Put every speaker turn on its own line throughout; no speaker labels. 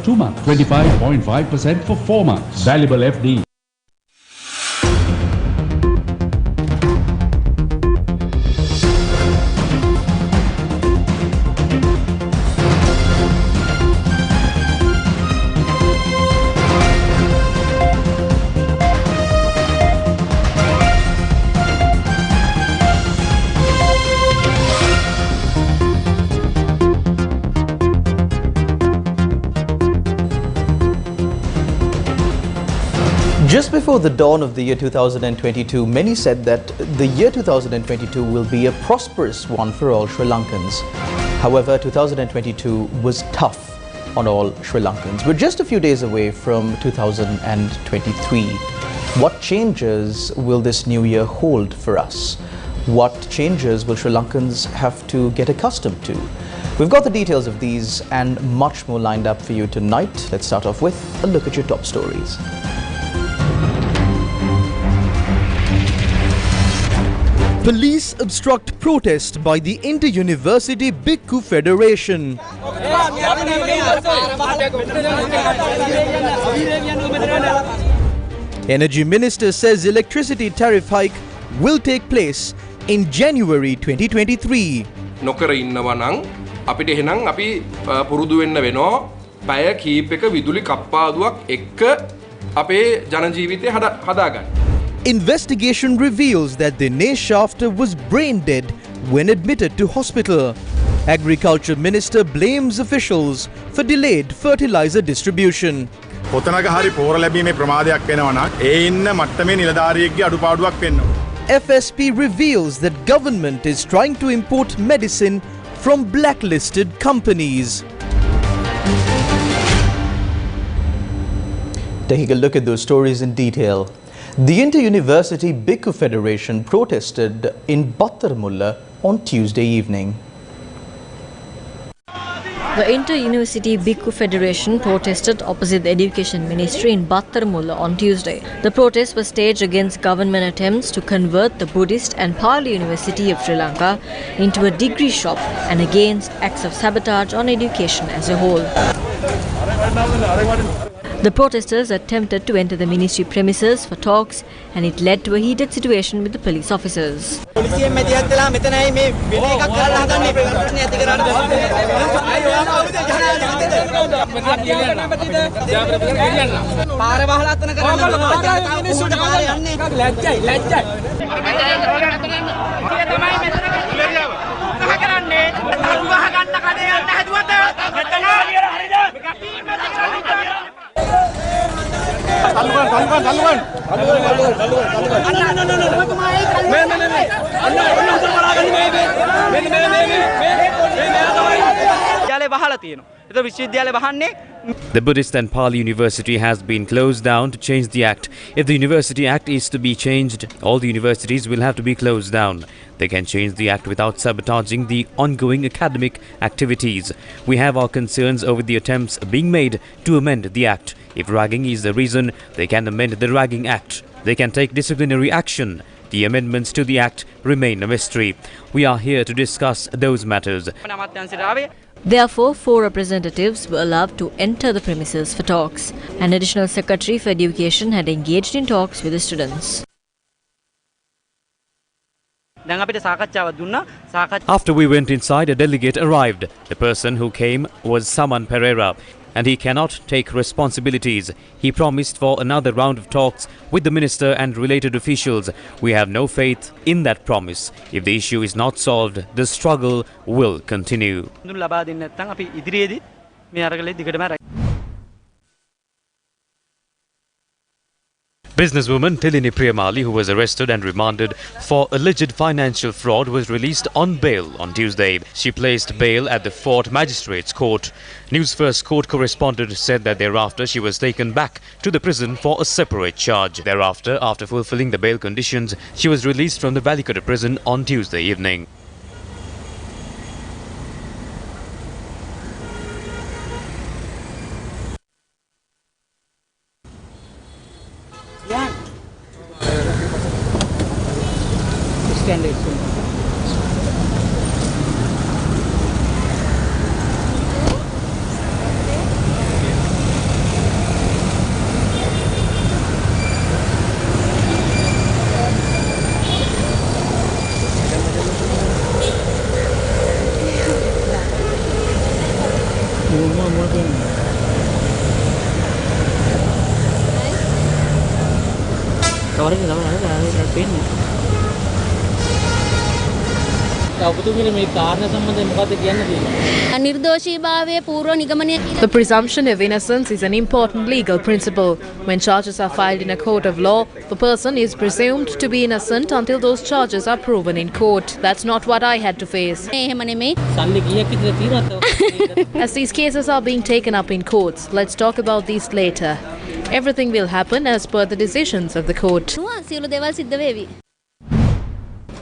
2 months, 25.5% for 4 months. Valuable FD.
Just before the dawn of the year 2022, many said that the year 2022 will be a prosperous one for all Sri Lankans. However, 2022 was tough on all Sri Lankans. We're just a few days away from 2023. What changes will this new year hold for us? What changes will Sri Lankans have to get accustomed to? We've got the details of these and much more lined up for you tonight. Let's start off with a look at your top stories. Police obstruct protest by the Inter-University Bhikkhu Federation. Energy Minister says electricity tariff hike will take place in January 2023.
නොකර ඉන්නවා නම් අපිට එහෙනම් අපි පුරුදු වෙන්න වෙනවා පැය කීපයක විදුලි කප්පාදුවක් එක්ක අපේ ජන ජීවිතය හදාගන්න.
Investigation reveals that Dinesh Shafter was brain dead when admitted to hospital. Agriculture Minister blames officials for delayed fertilizer distribution.
කොතනක හරි පෝර ලැබීමේ ප්‍රමාදයක් වෙනවා නම් ඒ ඉන්න මට්ටමේ නිලධාරියෙක්ගේ අඩුපාඩුවක් වෙනවා.
FSP reveals that government is trying to import medicine from blacklisted companies. Taking a look at those stories in detail. The Inter-University Bhikkhu Federation protested in Battarmulla on Tuesday evening.
The Inter-University Bhikkhu Federation protested opposite the Education Ministry in Battarmulla on Tuesday. The protest was staged against government attempts to convert the Buddhist and Pali University of Sri Lanka into a degree shop and against acts of sabotage on education as a whole. The protesters attempted to enter the ministry premises for talks and it led to a heated situation with the police officers.
The Buddhist and Pali University has been closed down to change the act. If the University Act is to be changed, all the universities will have to be closed down. They can change the act without sabotaging the ongoing academic activities. We have our concerns over the attempts being made to amend the act. If ragging is the reason, they can amend the ragging act. They can take disciplinary action. The amendments to the act remain a mystery. We are here to discuss those matters.
Therefore, 4 representatives were allowed to enter the premises for talks. An additional secretary for education had engaged in talks with the students.
After we went inside, a delegate arrived. The person who came was Saman Pereira, and he cannot take responsibilities. He promised for another round of talks with the minister and related officials. We have no faith in that promise. If the issue is not solved, the struggle will continue. Businesswoman Tilini Priyamali, who was arrested and remanded for alleged financial fraud, was released on bail on Tuesday. She placed bail at the Fort Magistrates Court. Newsfirst court correspondent said that thereafter she was taken back to the prison for a separate charge. Thereafter, after fulfilling the bail conditions, she was released from the Valikota prison on Tuesday evening.
The presumption of innocence is an important legal principle. When charges are filed in a court of law, the person is presumed to be innocent until those charges are proven in court. That's not what I had to face. As these cases are being taken up in courts, let's talk about these later. Everything will happen as per the decisions of the court.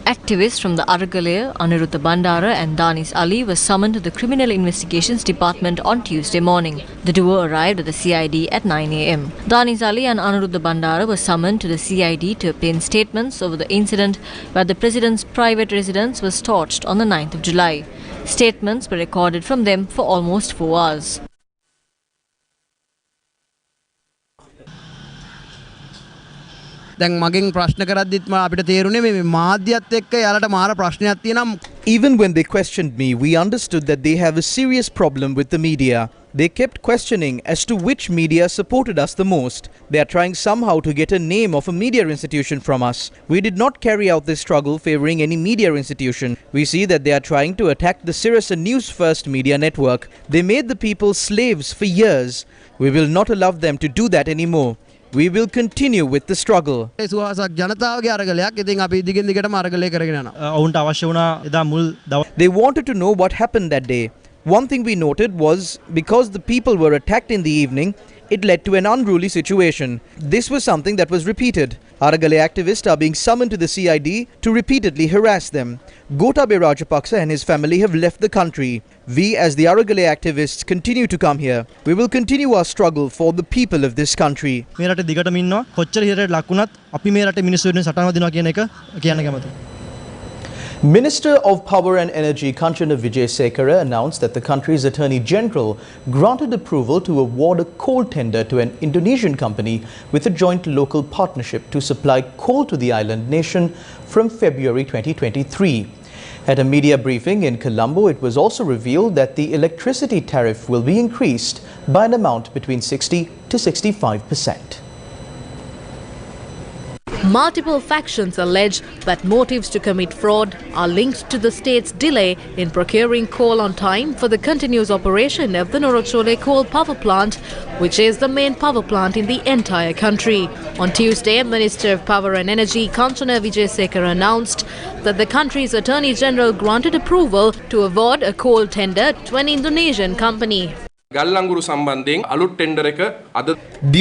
Activists from the Aragalaya, Aniruddha Bandara and Danis Ali were summoned to the Criminal Investigations Department on Tuesday morning. The duo arrived at the CID at 9 a.m. Danis Ali and Aniruddha Bandara were summoned to the CID to obtain statements over the incident where the president's private residence was torched on the 9th of July. Statements were recorded from them for almost 4 hours.
දැන් මගෙන් ප්‍රශ්න කරද්දිත් අපිට තේරුනේ මේ මාධ්‍යත් එක්ක යාලට මාර ප්‍රශ්නයක් තියෙනවා.
Even when they questioned me, we understood that they have a serious problem with the media. They kept questioning as to which media supported us the most. They are trying somehow to get a name of a media institution from us. We did not carry out this struggle favoring any media institution. We see that they are trying to attack the Sirius and Newsfirst media network. They made the people slaves for years. We will not allow them to do that anymore. We will continue with the struggle. They wanted to know what happened that day. One thing we noted was because the people were attacked in the evening, it led to an unruly situation. This was something that was repeated. Aragalaya activists are being summoned to the CID to repeatedly harass them. Gotabaya Rajapaksa and his family have left the country. We as the Aragalaya activists continue to come here. We will continue our struggle for the people of this country. Minister of Power and Energy Kanchana Vijayasekara announced that the country's Attorney General granted approval to award a coal tender to an Indonesian company with a joint local partnership to supply coal to the island nation from February 2023. At a media briefing in Colombo, it was also revealed that the electricity tariff will be increased by an amount between 60 to 65%.
Multiple factions allege that motives to commit fraud are linked to the state's delay in procuring coal on time for the continuous operation of the Norochole coal power plant, which is the main power plant in the entire country. On Tuesday, Minister of Power and Energy Kanchana Vijayasekara announced that the country's Attorney General granted approval to award a coal tender to an Indonesian company.
The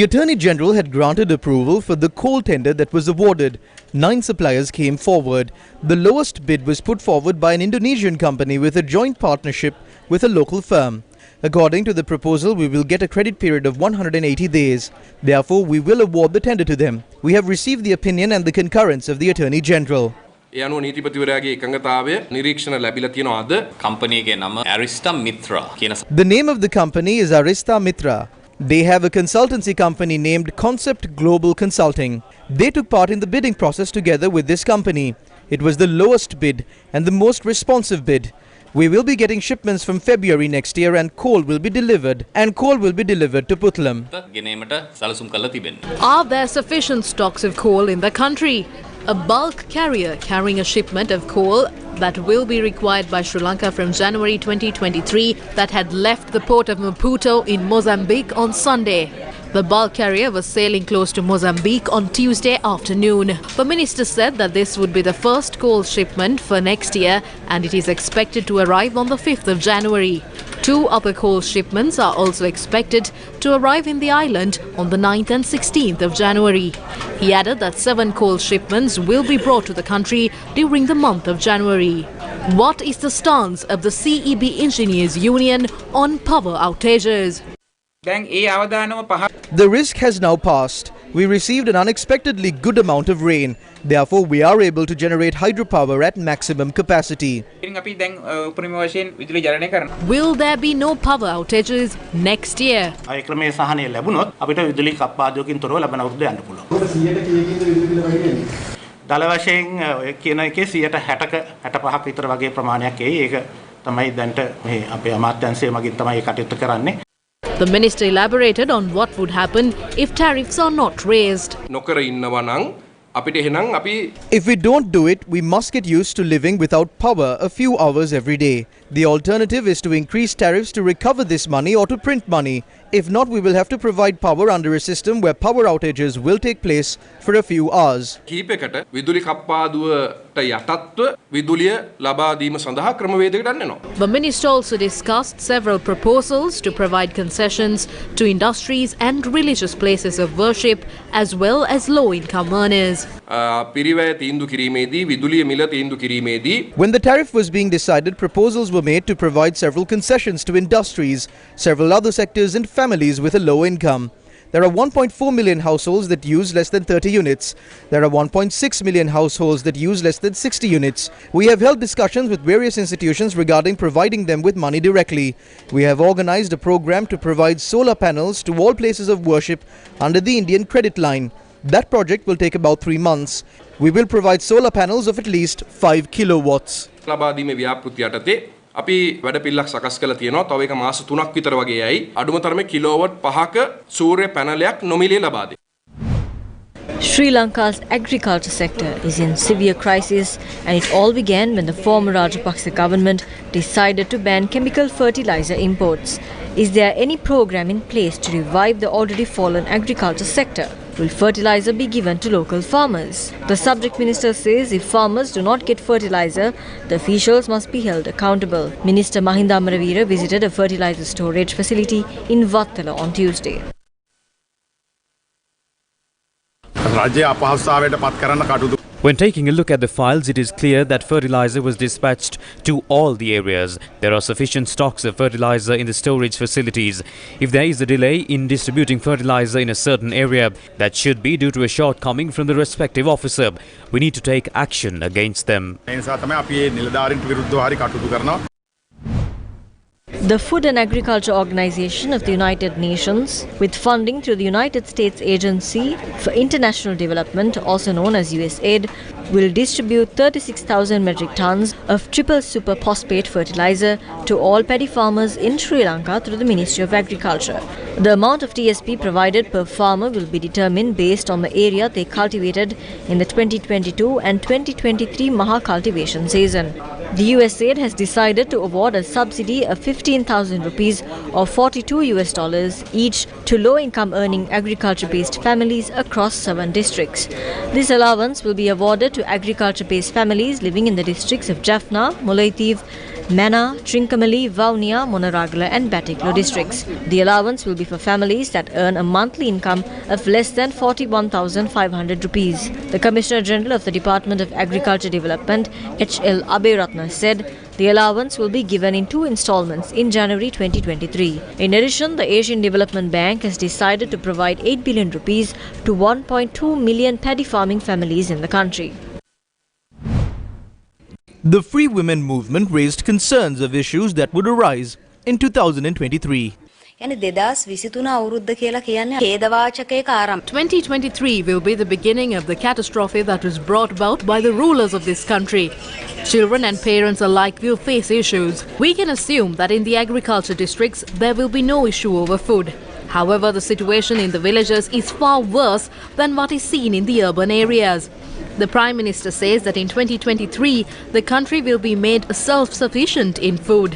Attorney General had granted approval for the coal tender that was awarded. 9 suppliers came forward. The lowest bid was put forward by an Indonesian company with a joint partnership with a local firm. According to the proposal, we will get a credit period of 180 days. Therefore, we will award the tender to them. We have received the opinion and the concurrence of the Attorney General. The name of the company is Arista Mitra. They have a consultancy company named Concept Global Consulting. They took part in the bidding process together with this company. It was the lowest bid and the most responsive bid. We will be getting shipments from February next year and coal will be delivered to Puttalam.
Are there sufficient stocks of coal in the country? A bulk carrier carrying a shipment of coal that will be required by Sri Lanka from January 2023 that had left the port of Maputo in Mozambique on Sunday. The bulk carrier was sailing close to Mozambique on Tuesday afternoon. The minister said that this would be the first coal shipment for next year and it is expected to arrive on the 5th of January. 2 other coal shipments are also expected to arrive in the island on the 9th and 16th of January. He added that 7 coal shipments will be brought to the country during the month of January. What is the stance of the CEB Engineers Union on power outages?
The risk has now passed. We received an unexpectedly good amount of rain. Therefore, we are able to generate hydropower at maximum capacity.
Will there be no power outages next year?
දල වශයෙන් කියන එකේ 60ක 65ක විතර වගේ ප්‍රමාණයක් එයි. ඒක තමයි දැන්ට මේ අපේ අමාත්‍යාංශය මගින් තමයි කටයුතු කරන්නේ.
The minister elaborated on what would happen if tariffs are not raised.
නොකර ඉන්නවා නම් අපිට එහෙනම් අපි
If we don't do it, we must get used to living without power a few hours every day. The alternative is to increase tariffs to recover this money or to print money. If not, we will have to provide power under a system where power outages will take place for a few hours.
කීපයකට විදුලි කප්පාදුවට යටත්ව විදුලිය ලබා දීම සඳහා ක්‍රමවේදයකට යනවා.
The minister also discussed several proposals to provide concessions to industries and religious places of worship as well as low-income earners.
පිරිවැය තීන්දුව කිරීමේදී විදුලිය මිල තීන්දුව කිරීමේදී
When the tariff was being decided, proposals were made to provide several concessions to industries, several other sectors and families with a low income. There are 1.4 million households that use less than 30 units. There are 1.6 million households that use less than 60 units. We have held discussions with various institutions regarding providing them with money directly. We have organized a program to provide solar panels to all places of worship under the Indian credit line. That project will take about 3 months. We will provide solar panels of at least 5 kilowatts.
ලබා දීමේ ව්‍යාපෘති යටතේ අපි වැඩපිළිවෙලක් සකස් කරලා තියෙනවා. තව එක මාස 3ක් විතර වගේ යයි. අඩුම තරමේ කිලෝවට් 5ක සූර්ය පැනලයක් නොමිලේ ලබා දෙයි.
Sri Lanka's agriculture sector is in severe crisis, and it all began when the former Rajapaksa government decided to ban chemical fertilizer imports. Is there any program in place to revive the already fallen agriculture sector? Will fertilizer be given to local farmers? The subject minister says if farmers do not get fertilizer, the officials must be held accountable. Minister Mahinda Amaraveera visited a fertilizer storage facility in Vattala on Tuesday.
රජය අපහසුතාවයට පත් කරන්න කටයුතු
When taking a look at the files, it is clear that fertilizer was dispatched to all the areas. There are sufficient stocks of fertilizer in the storage facilities. If there is a delay in distributing fertilizer in a certain area, that should be due to a shortcoming from the respective officer. We need to take action against them.
ඒ නිසා තමයි අපි මේ නිලධාරීන්ට විරුද්ධව හරි කටයුතු කරනවා.
The Food and Agriculture Organization of the United Nations, with funding through the United States Agency for International Development, also known as USAID, will distribute 36,000 metric tons of triple super phosphate fertilizer to all paddy farmers in Sri Lanka through the Ministry of Agriculture. The amount of TSP provided per farmer will be determined based on the area they cultivated in the 2022 and 2023 Maha cultivation season. The USAID has decided to award a subsidy of 15,000 rupees or $42 each to low-income earning agriculture-based families across 7 districts. This allowance will be awarded to agriculture-based families living in the districts of Jaffna, Mullaitivu, Mana, Trincomalee, Vaunia, Monaragala and Batiklo districts. The allowance will be for families that earn a monthly income of less than 41,500 rupees. The Commissioner General of the Department of Agriculture Development, H.L. Aberatna, said the allowance will be given in 2 installments in January 2023. In addition, the Asian Development Bank has decided to provide 8 billion rupees to 1.2 million paddy farming families in the country.
The Free Women movement raised concerns of issues that would arise in 2023.
2023 will be the beginning of the catastrophe that was brought about by the rulers of this country. Children and parents alike will face issues. We can assume that in the agriculture districts there will be no issue over food. However, the situation in the villages is far worse than what is seen in the urban areas. The Prime Minister says that in 2023, the country will be made self-sufficient in food.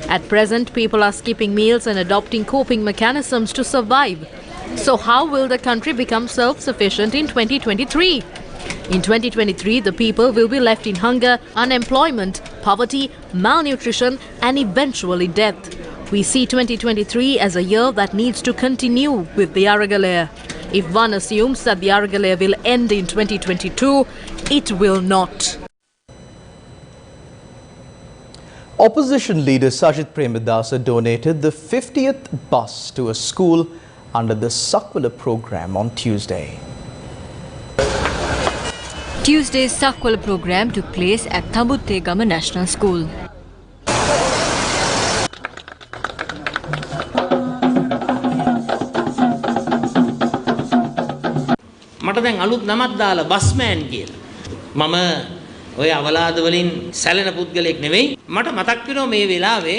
At present, people are skipping meals and adopting coping mechanisms to survive. So how will the country become self-sufficient in 2023? In 2023, the people will be left in hunger, unemployment, poverty, malnutrition and eventually death. We see 2023 as a year that needs to continue with the Aragalaya. If one assumes that the Aragalaya will end in 2022, it will not.
Opposition leader Sajid Premadasa donated the 50th bus to a school under the Sakwala program on Tuesday.
Tuesday's Sakwala program took place at Thambutegama National School.
මට දැන් අලුත් නමක් දාලා බස්මෑන් කියලා. මම ඔය අවලාද වලින් සැලෙන පුද්ගලෙක් නෙවෙයි. මට මතක් වෙනවා මේ වෙලාවේ.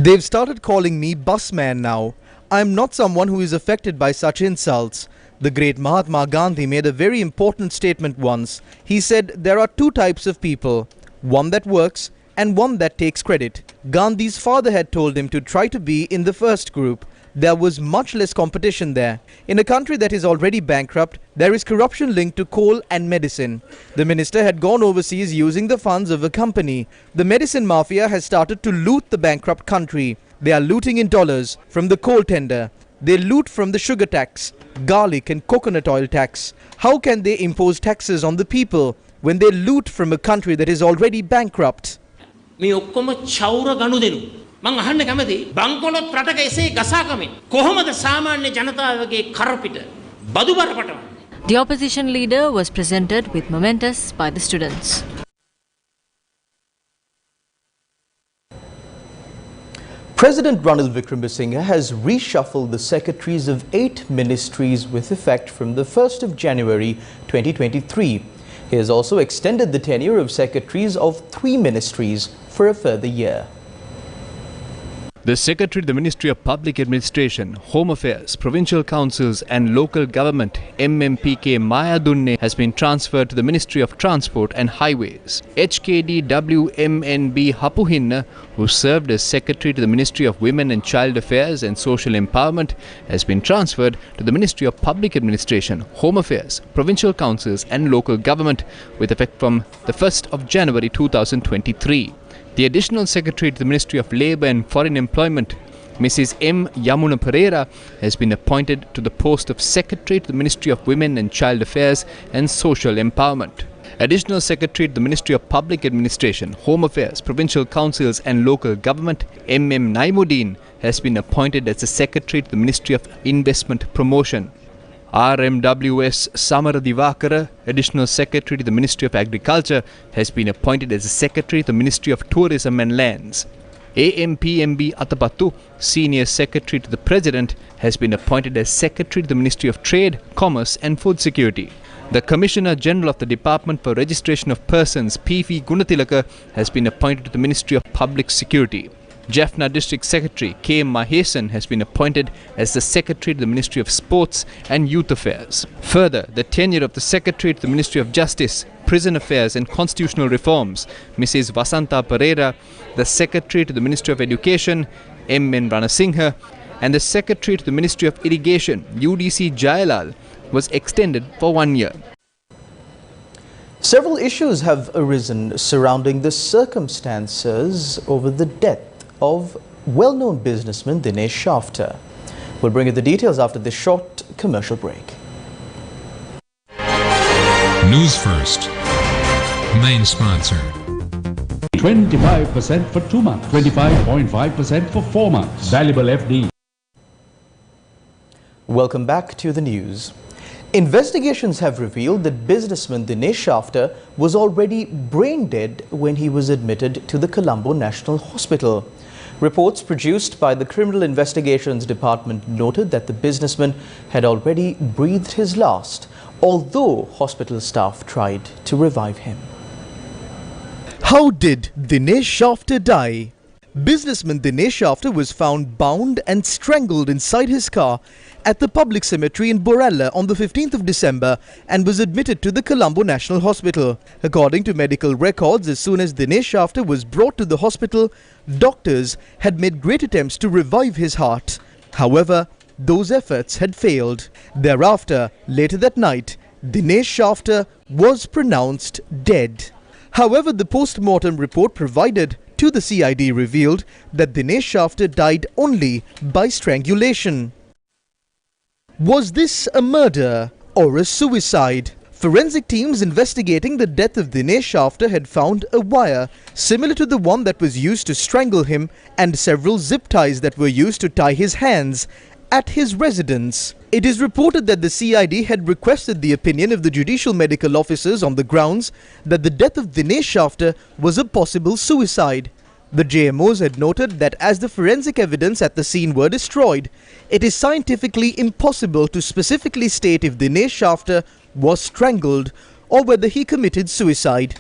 They've started calling me busman now. I am not someone who is affected by such insults.
The great Mahatma Gandhi made a very important statement once. He said there are two types of people, one that works and one that takes credit. Gandhi's father had told him to try to be in the first group. There was much less competition there. In a country that is already bankrupt, there is corruption linked to coal and medicine. The minister had gone overseas using the funds of a company. The medicine mafia has started to loot the bankrupt country. They are looting in dollars from the coal tender. They loot from the sugar tax, garlic and coconut oil tax. How can they impose taxes on the people when they loot from a country that is already bankrupt?
මේ ඔක්කොම චෞර ගනුදෙනු මම අහන්න කැමති බංකොලොත් රටක එසේ ගසාකමින් කොහොමද සාමාන්‍ය ජනතාවගේ කරපිට බදු බර පටවන්නේ?
The opposition leader was presented with mementos by the students.
President Ranil Wickremesinghe has reshuffled the secretaries of 8 ministries with effect from the 1st of January 2023. He has also extended the tenure of secretaries of 3 ministries for a further year.
The Secretary of the Ministry of Public Administration, Home Affairs, Provincial Councils and Local Government MMPK Maya Dunne has been transferred to the Ministry of Transport and Highways. HKD WMNB Hapuhinna, who served as Secretary to the Ministry of Women and Child Affairs and Social Empowerment, has been transferred to the Ministry of Public Administration, Home Affairs, Provincial Councils and Local Government with effect from the 1st of January 2023. The Additional Secretary to the Ministry of Labour and Foreign Employment, Mrs. M. Yamuna Pereira, has been appointed to the post of Secretary to the Ministry of Women and Child Affairs and Social Empowerment. Additional Secretary to the Ministry of Public Administration, Home Affairs, Provincial Councils and Local Government, M. M. Naimuddin, has been appointed as the Secretary to the Ministry of Investment Promotion. RMWS Samara Divakara, Additional Secretary to the Ministry of Agriculture, has been appointed as the Secretary to the Ministry of Tourism and Lands. AMPMB Atapattu, Senior Secretary to the President, has been appointed as Secretary to the Ministry of Trade, Commerce and Food Security. The Commissioner General of the Department for Registration of Persons, P.V. Gunatilaka, has been appointed to the Ministry of Public Security. Jaffna District Secretary K. Mahesan has been appointed as the Secretary to the Ministry of Sports and Youth Affairs. Further, the tenure of the Secretary to the Ministry of Justice, Prison Affairs and Constitutional Reforms, Mrs. Vasanta Pereira, the Secretary to the Ministry of Education, M. N. Ranasinghe, and the Secretary to the Ministry of Irrigation, UDC Jayalal, was extended for 1 year.
Several issues have arisen surrounding the circumstances over the death of well-known businessman Dinesh Shafter. We'll bring you the details after this short commercial break.
News First, main sponsor.
25% for 2 months, 25.5% for 4 months. Valuable FD.
Welcome back to the news. Investigations have revealed that businessman Dinesh Shafter was already brain dead when he was admitted to the Colombo National Hospital. Reports produced by the Criminal Investigations Department noted that the businessman had already breathed his last, although hospital staff tried to revive him.
How did Dinesh Shafter die? Businessman Dinesh Shafter was found bound and strangled inside his car at the public cemetery in Borella on the 15th of December and was admitted to the Colombo National Hospital. According to medical records, as soon as Dinesh Shafter was brought to the hospital, doctors had made great attempts to revive his heart. However, those efforts had failed. Thereafter, later that night, Dinesh Shafter was pronounced dead. However, the post-mortem report provided to the CID revealed that Dinesh Shafter died only by strangulation. Was this a murder or a suicide? Forensic teams investigating the death of Dinesh Shafter had found a wire similar to the one that was used to strangle him and several zip ties that were used to tie his hands at his residence. It is reported that the CID had requested the opinion of the judicial medical officers on the grounds that the death of Dinesh Shafter was a possible suicide. The JMOs had noted that as the forensic evidence at the scene were destroyed, it is scientifically impossible to specifically state if Dinesh Shafter was strangled or whether he committed suicide.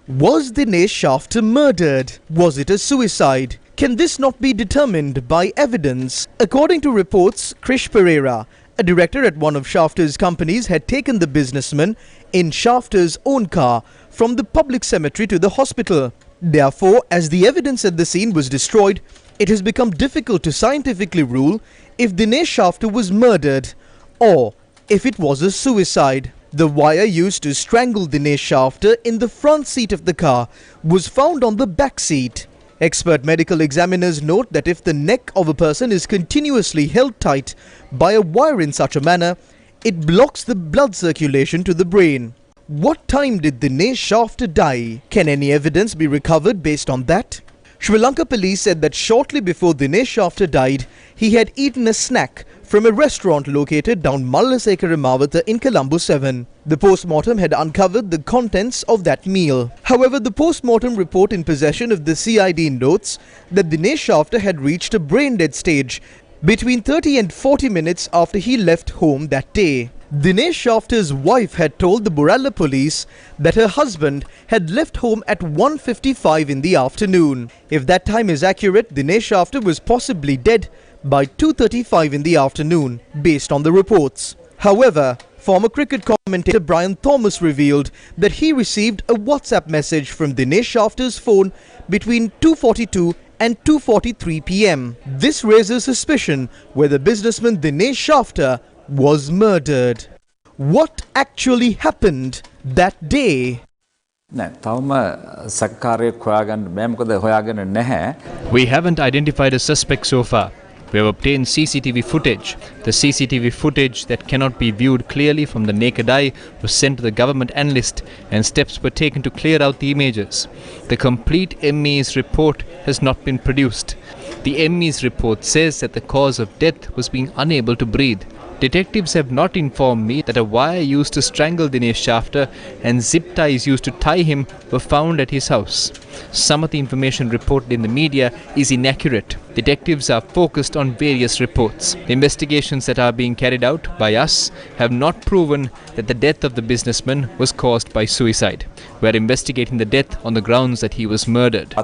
Was Dinesh Shafter murdered? Was it a suicide? Can this not be determined by evidence? According to reports, Krish Pereira, A director at one of Shafter's companies had taken the businessman in Shafter's own car from the public cemetery to the hospital. Therefore, as the evidence at the scene was destroyed, it has become difficult to scientifically rule if Dinesh Shafter was murdered or if it was a suicide. The wire used to strangle Dinesh Shafter in the front seat of the car was found on the back seat. Expert medical examiners note that if the neck of a person is continuously held tight by a wire in such a manner, it blocks the blood circulation to the brain. What time did Dinesh Shafter die? Can any evidence be recovered based on that? Sri Lanka police said that shortly before Dinesh Shafter died, he had eaten a snack from a restaurant located down Mallasekara Mawatha in Colombo 7. The post-mortem had uncovered the contents of that meal. However, the post-mortem report in possession of the CID notes that Dinesh Shafter had reached a brain-dead stage between 30 and 40 minutes after he left home that day. Dinesh Shafter's wife had told the Borella police that her husband had left home at 1:55 in the afternoon. If that time is accurate, Dinesh Shafter was possibly dead by 2:35 in the afternoon, based on the reports. However, former cricket commentator Brian Thomas revealed that he received a WhatsApp message from Dinesh Shafter's phone between 2:42 and 2:43 p.m. This raises suspicion whether businessman Dinesh Shafter was murdered. What actually happened that day?
We haven't identified a suspect so far. We have obtained CCTV footage. The CCTV footage that cannot be viewed clearly from the naked eye was sent to the government analyst and steps were taken to clear out the images. The complete ME's report has not been produced. The ME's report says that the cause of death was being unable to breathe. Detectives have not informed me that a wire used to strangle Dinesh Shafter and zip ties used to tie him were found at his house. Some of the information reported in the media is inaccurate. Detectives are focused on various reports. The investigations that are being carried out by us have not proven that the death of the businessman was caused by suicide. We are investigating the death on the grounds that he was murdered.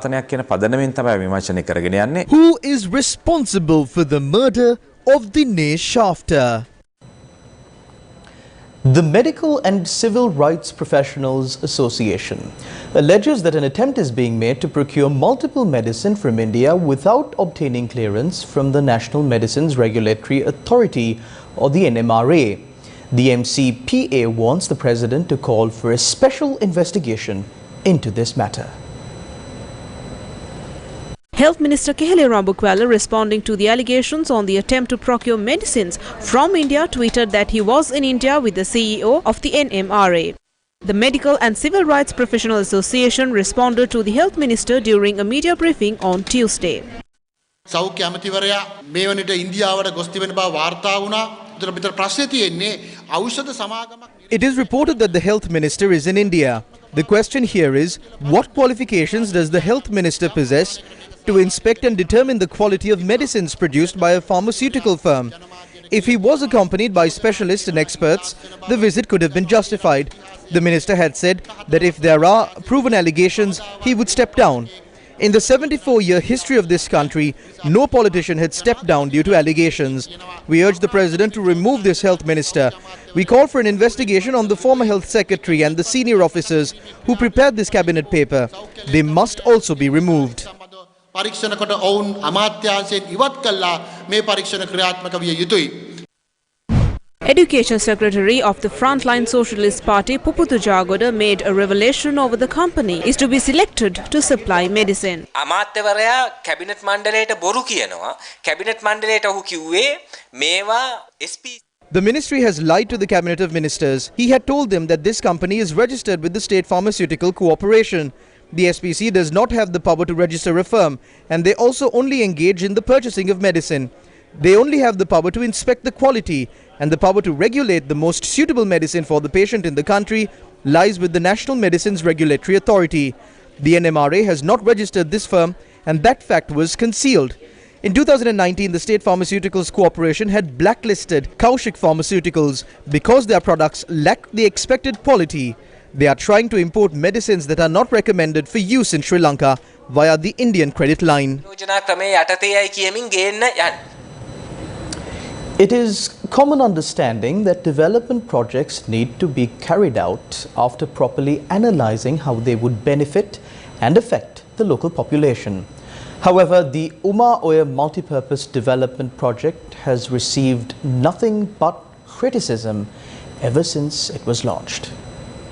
Who is responsible for the murder of Dinesh Shafter?
The Medical and Civil Rights Professionals Association alleges that an attempt is being made to procure multiple medicine from India without obtaining clearance from the National Medicines Regulatory Authority or the NMRA. The MCPA wants the President to call for a special investigation into this matter.
Health Minister Kehele Rambukwala, responding to the allegations on the attempt to procure medicines from India, tweeted that he was in India with the CEO of the NMRA. The Medical and Civil Rights Professional Association responded to the Health Minister during a media briefing on Tuesday.
It is reported that the Health Minister is in India. The question here is, what qualifications does the Health Minister possess to inspect and determine the quality of medicines produced by a pharmaceutical firm? If he was accompanied by specialists and experts, the visit could have been justified. The minister had said that if there are proven allegations, he would step down. In the 74-year history of this country, no politician had stepped down due to allegations. We urge the President to remove this health minister. We call for an investigation on the former health secretary and the senior officers who prepared this cabinet paper. They must also be removed.
Education Secretary of the Frontline Socialist Party, Puputhu Jagoda, made a revelation over the company is to be selected to supply medicine.
අමාත්‍යවරයා cabinet මණ්ඩලයට බොරු කියනවා. Cabinet මණ්ඩලයට ඔහු කිව්වේ මේවා SP.
The ministry has lied to the cabinet of ministers. He had told them that this company is registered with the State Pharmaceutical Cooperation. The SPC does not have the power to register a firm, and they also only engage in the purchasing of medicine. They only have the power to inspect the quality, and the power to regulate the most suitable medicine for the patient in the country lies with the National Medicines Regulatory Authority. The NMRA has not registered this firm, and that fact was concealed. In 2019, the State Pharmaceuticals Corporation had blacklisted Kaushik Pharmaceuticals because their products lacked the expected quality. They are trying to import medicines that are not recommended for use in Sri Lanka via the Indian credit line.
It is common understanding that development projects need to be carried out after properly analysing how they would benefit and affect the local population. However, the Uma Oya multipurpose development project has received nothing but criticism ever since it was launched.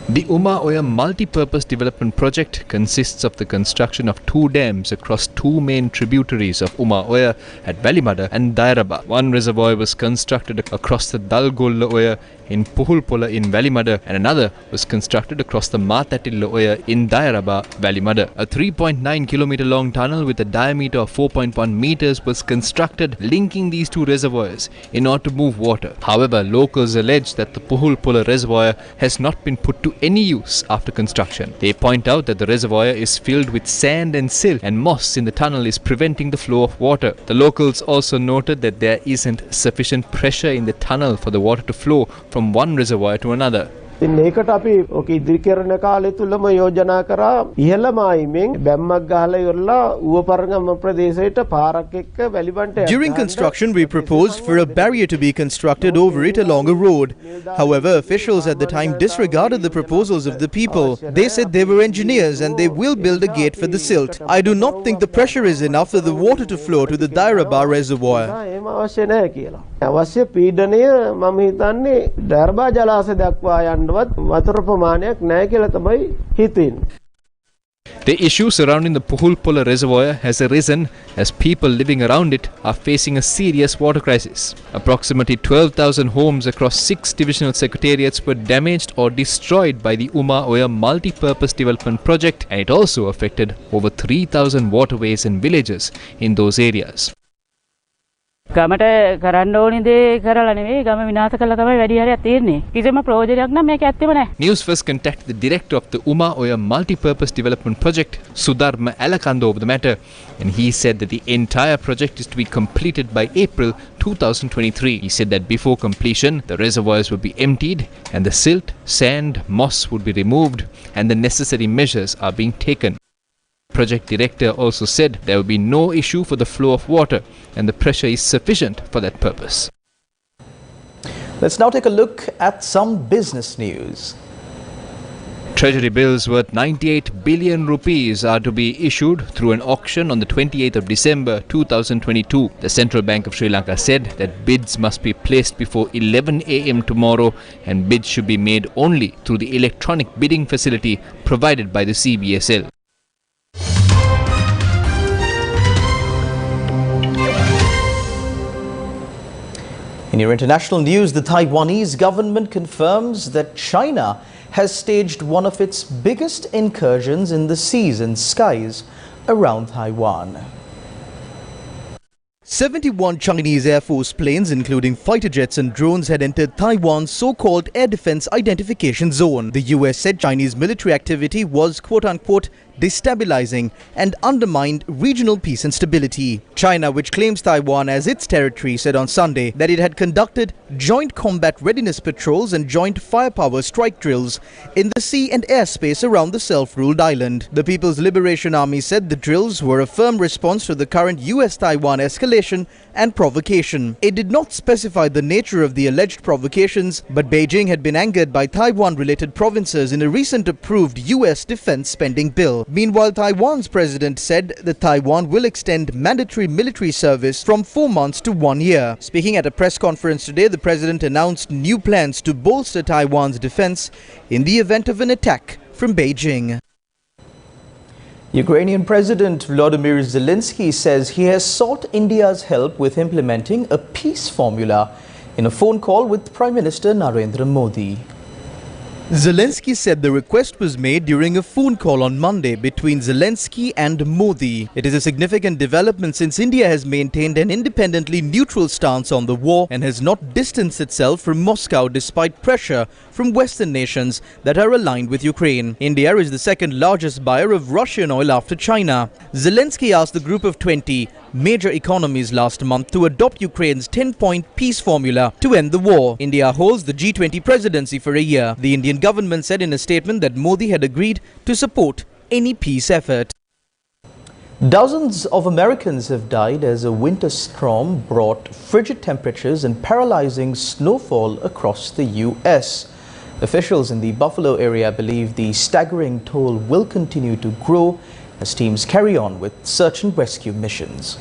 The Uma Oya multi-purpose development project consists of the construction of 2 dams across 2 main tributaries of Uma Oya at Välimada and Dairaba. One reservoir was constructed across the Dalgolla Oya in Puhulpola in Välimada, and another was constructed across the Maatatilla Oya in Dairaba, Välimada. A 3.9 kilometer long tunnel with a diameter of 4.1 meters was constructed linking these 2 reservoirs in order to move water. However, locals allege that the Puhulpola reservoir has not been put to any use after construction. They point out that the reservoir is filled with sand and silt, and moss in the tunnel is preventing the flow of water. The locals also noted that there isn't sufficient pressure in the tunnel for the water to flow from one reservoir to another.
ඒකට අපි ඔක ඉදිරි කරන කාලය තුලම යෝජනා කරා ඉහළම ආයිමෙන් බැම්මක් ගහලා ඉවරලා ඌවපරගම ප්‍රදේශයට පාරක් එක්ක වැලිබන්ට.
During construction, we proposed for a barrier to be constructed over it along a road. However, officials at the time disregarded the proposals of the people. They said they were engineers and they will build a gate for the silt. I do not think the pressure is enough for the water to flow to the Dairaba reservoir.
එහෙම අවශ්‍ය නැහැ කියලා. අවශ්‍ය පීඩනය මම හිතන්නේ දර්බා ජලාශය දක්වා යන්නවත් වතුර ප්‍රමාණයක් නැහැ කියලා තමයි හිතෙන්නේ.
The issue surrounding the Puhulpola reservoir has arisen as people living around it are facing a serious water crisis. Approximately 12,000 homes across 6 divisional secretariats were damaged or destroyed by the Uma Oya multi-purpose development project, and it also affected over 3,000 waterways and villages in those areas.
ගමට කරන්න ඕනි දේ කරලා නෙවෙයි ගම විනාශ කළා තමයි වැඩි හරියක් තියෙන්නේ. කිසිම ප්‍රයෝජනයක් නම් මේක ඇත්තෙම නැහැ.
Newsfirst contacted the director of the Uma Oya multi-purpose development project, Sudharma Alakanda, over the matter, and he said that the entire project is to be completed by April 2023. He said that before completion, the reservoirs will be emptied and the silt, sand, moss would be removed, and the necessary measures are being taken. Project director also said there will be no issue for the flow of water and the pressure is sufficient for that purpose.
Let's now take a look at some business news.
Treasury bills worth 98 billion rupees are to be issued through an auction on the 28th of December 2022. The Central Bank of Sri Lanka said that bids must be placed before 11 a.m. tomorrow, and bids should be made only through the electronic bidding facility provided by the CBSL.
In your international news, the Taiwanese government confirms that China has staged one of its biggest incursions in the seas and skies around Taiwan.
71 Chinese Air Force planes, including fighter jets and drones, had entered Taiwan's so-called Air Defense Identification Zone. The US said Chinese military activity was quote-unquote destabilizing and undermined regional peace and stability. China, which claims Taiwan as its territory, said on Sunday that it had conducted joint combat readiness patrols and joint firepower strike drills in the sea and airspace around the self-ruled island. The People's Liberation Army said the drills were a firm response to the current US-Taiwan escalation and provocation. It did not specify the nature of the alleged provocations, but Beijing had been angered by Taiwan-related provinces in a recent approved US defense spending bill. Meanwhile, Taiwan's president said that Taiwan will extend mandatory military service from 4 months to 1 year. Speaking at a press conference today, the president announced new plans to bolster Taiwan's defense in the event of an attack from Beijing.
Ukrainian President Volodymyr Zelensky says he has sought India's help with implementing a peace formula in a phone call with Prime Minister Narendra Modi.
Zelensky said the request was made during a phone call on Monday between Zelensky and Modi. It is a significant development since India has maintained an independently neutral stance on the war and has not distanced itself from Moscow despite pressure from Western nations that are aligned with Ukraine. India is the second largest buyer of Russian oil after China. Zelensky asked the group of 20 major economies last month to adopt Ukraine's 10-point peace formula to end the war. India holds the G20 presidency for a year. The Indian government said in a statement that Modi had agreed to support any peace effort.
Dozens of Americans have died as a winter storm brought frigid temperatures and paralyzing snowfall across the U.S. Officials in the Buffalo area believe the staggering toll will continue to grow as teams carry on with search and rescue missions.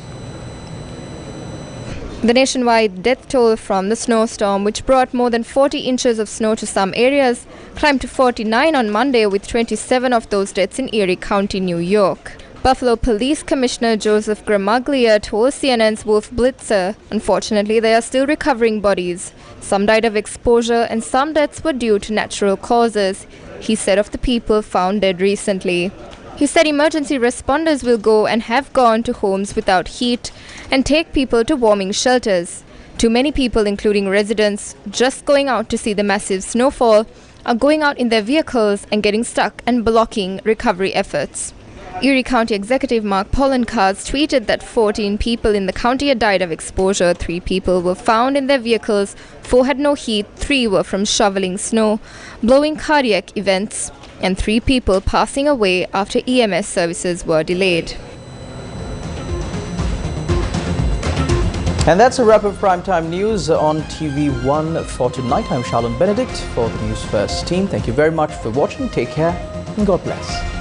The nationwide death toll from the snowstorm, which brought more than 40 inches of snow to some areas, climbed to 49 on Monday, with 27 of those deaths in Erie County, New York. Buffalo Police Commissioner Joseph Gramaglia told CNN's Wolf Blitzer, unfortunately, they are still recovering bodies. Some died of exposure and some deaths were due to natural causes, he said of the people found dead recently. He said emergency responders will go and have gone to homes without heat and take people to warming shelters. Too many people, including residents, just going out to see the massive snowfall, are going out in their vehicles and getting stuck and blocking recovery efforts. Erie County Executive Mark Poloncarz tweeted that 14 people in the county had died of exposure. 3 people were found in their vehicles, 4 had no heat, 3 were from shoveling snow, blowing cardiac events, and 3 people passing away after EMS services were delayed.
And that's a wrap of Primetime News on TV1 for tonight. I'm Charlene Benedict for the News First team. Thank you very much for watching. Take care and God bless.